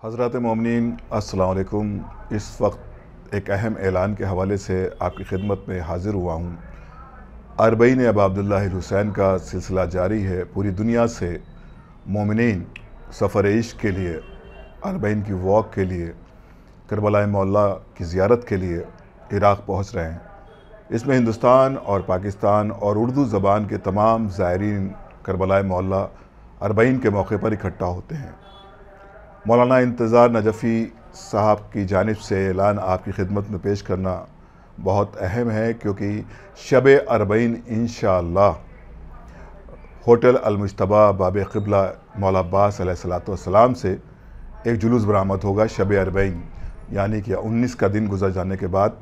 हज़रात मोमिनीन अस्सलाम वालेकुम। इस वक्त एक अहम ऐलान के हवाले से आपकी खिदमत में हाज़िर हुआ हूँ। अरबईन अबा अब्दुल्लाह हुसैन का सिलसिला जारी है। पूरी दुनिया से मोमिनीन सफ़र इश्क़ के लिए, अरबईन की वॉक के लिए, करबला मौला की ज़ियारत के लिए इराक़ पहुँच रहे हैं। इसमें हिंदुस्तान और पाकिस्तान और उर्दू ज़बान के तमाम ज़ायरीन करबला मौला अरबईन के मौके पर इकट्ठा होते हैं। मौलाना इंतज़ार नजफ़ी साहब की जानिब से ऐलान आपकी खिदमत में पेश करना बहुत अहम है, क्योंकि शब अरबईन इंशाअल्लाह होटल अलमुज्तबा बाब क़िबला मौला अब्बास अलैहिस्सलाम से एक जुलूस बरामद होगा। शब अरबईन यानी कि 19 का दिन गुजर जाने के बाद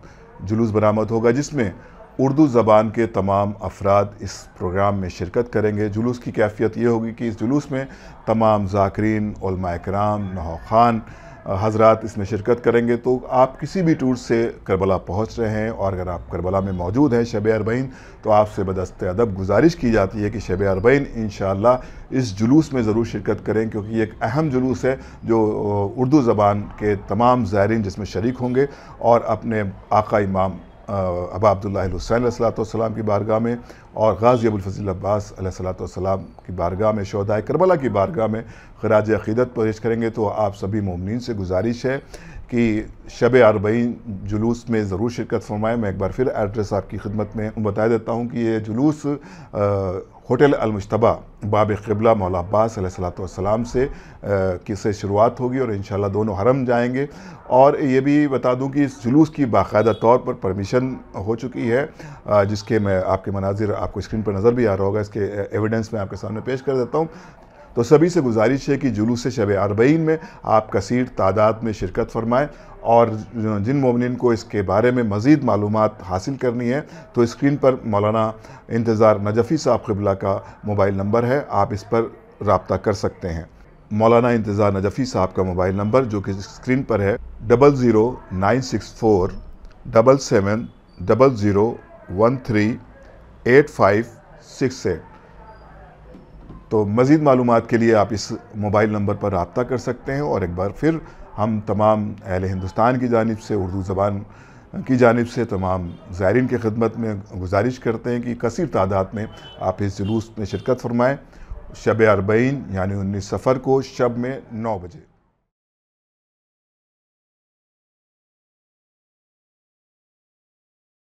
जुलूस बरामद होगा, जिसमें उर्दू ज़बान के तमाम अफराद इस प्रोग्राम में शिरकत करेंगे। जुलूस की कैफ़ियत ये होगी कि इस जुलूस में तमाम ज़ाकिरीन, उलमा इकराम, नहो ख़ान हज़रात इसमें शिरकत करेंगे। तो आप किसी भी टूर से करबला पहुँच रहे हैं और अगर आप करबला में मौजूद हैं शब अरबईन, तो आपसे बदस्ते अदब गुजारिश की जाती है कि शब अरबईन इंशाअल्लाह इस जुलूस में ज़रूर शिरकत करें, क्योंकि ये एक अहम जुलूस है जो उर्दू ज़बान के तमाम ज़ायरीन जिसमें शरीक होंगे और अपने आका इमाम अबा अब्दुल्लाह हुसैन अलैहिस्सलाम की बारगाह में और गाज़ी अबुल फ़ज़ल अब्बास अलैहिस्सलाम की बारगाह में, शोहदाए करबला की बारगाह में ख़राज अक़ीदत पेश करेंगे। तो आप सभी मोमिनीन से गुजारिश है कि शब अरबईन जुलूस में ज़रूर शिरकत फरमाएँ। मैं एक बार फिर एड्रेस आपकी खिदमत में बता देता हूँ कि ये जुलूस होटल अलमुज्तबा बाब क़िबला मौला अब्बास अलैहिस्सलाम से शुरुआत होगी और इंशाअल्लाह दोनों हरम जाएंगे। और ये भी बता दूं कि इस जुलूस की बाकायदा तौर पर परमिशन हो चुकी है, जिसके मैं आपके मनाजिर आपको स्क्रीन पर नज़र भी आ रहा होगा। इसके एविडेंस मैं आपके सामने पेश कर देता हूँ। तो सभी से गुजारिश है कि जुलूस शब अरबईन में आप कसीर तादाद में शिरकत फरमाएँ। और जिन मोमिनीन को इसके बारे में मज़ीद मालूमात हासिल करनी है, तो स्क्रीन पर मौलाना इंतज़ार नजफ़ी साहब क़िबला का मोबाइल नंबर है, आप इस पर रब्ता कर सकते हैं। मौलाना इंतज़ार नजफ़ी साहब का मोबाइल नंबर जो कि स्क्रीन पर है 00964 77 00138568। तो मज़ीद मालूमात के लिए आप इस मोबाइल नंबर पर रब्ता कर सकते हैं। और एक बार फिर हम तमाम अहले हिंदुस्तान की जानिब से, उर्दू ज़बान की जानिब से तमाम ज़ायरीन की खिदमत में गुजारिश करते हैं कि कसीर तादाद में आप इस जुलूस में शिरकत फरमाएँ। शब अरबईन यानी 19 सफ़र को शब में 9 बजे।